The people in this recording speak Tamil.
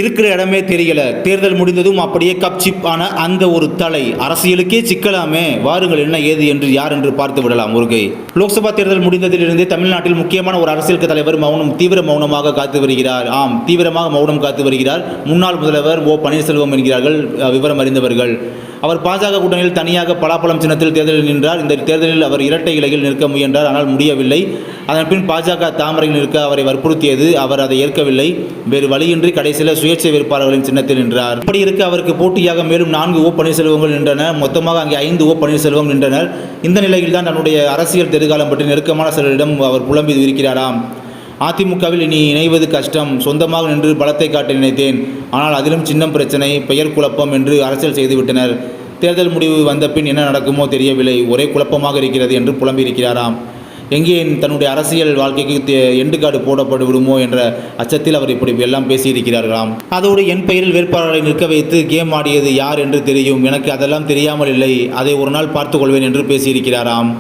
இருக்கிற இடமே தெரியல. தேர்தல் முடிந்ததும் அப்படியே கப் சிப் ஆன அந்த ஒரு தலை அரசியலுக்கே சிக்கலாமே. வாருங்கள் என்ன ஏது என்று யார் என்று பார்த்து விடலாம். ஒருகை லோக்சபா தேர்தல் முடிந்ததிலிருந்தே தமிழ்நாட்டில் முக்கியமான ஒரு அரசியல் தலைவர் தீவிர மௌனமாக காத்து வருகிறார். தீவிரமாக மௌனம் காத்து வருகிறார். முன்னாள் முதல்வர் ஓ பன்னீர்செல்வம் என்கிறார்கள் விவரம் அறிந்தவர்கள். அவர் பாஜக கூட்டணியில் தனியாக பலாப்பழம் சின்னத்தில் தேர்தலில் நின்றார். இந்த தேர்தலில் அவர் இரட்டை இலையில் நிற்க முயன்றார். ஆனால் முடியவில்லை. அதன் பின் பாஜக தாமரையில் நிற்க அவரை வற்புறுத்தியது. அவர் அதை ஏற்கவில்லை. வேறு வழியின்றி கடைசியில் சுயேட்சை வேட்பாளர்களின் சின்னத்தில் நின்றார். இப்படி இருக்க அவருக்கு போட்டியாக மேலும் 4 ஓ பன்னீர்செல்வங்கள் நின்றனர். மொத்தமாக அங்கே 5 ஓ பன்னீர்செல்வம் நின்றனர். இந்த நிலையில் தான் தன்னுடைய அரசியல் எதிர்காலம் பற்றி நெருக்கமான சிலரிடம் அவர் புலம்பி இருக்கிறாராம். அதிமுகவில் இனி இணைவது கஷ்டம். சொந்தமாக நின்று பலத்தை காட்ட நினைத்தேன். ஆனால் அதிலும் சின்னம் பிரச்சனை, பெயர் குழப்பம் என்று அரசியல் செய்துவிட்டனர். தேர்தல் முடிவு வந்த பின் என்ன நடக்குமோ தெரியவில்லை. ஒரே குழப்பமாக இருக்கிறது என்று புலம்பியிருக்கிறாராம். எங்கே தன்னுடைய அரசியல் வாழ்க்கைக்கு எண்டு கார்டு போடப்பட்டு விடுமோ என்ற அச்சத்தில் அவர் இப்படி எல்லாம் பேசியிருக்கிறார்களாம். அதோடு என் பெயரில் வேட்பாளரை நிற்க வைத்து கேம் ஆடியது யார் என்று தெரியும். எனக்கு அதெல்லாம் தெரியாமல் இல்லை. அதை ஒரு நாள் பார்த்துக் கொள்வேன் என்று பேசியிருக்கிறாராம்.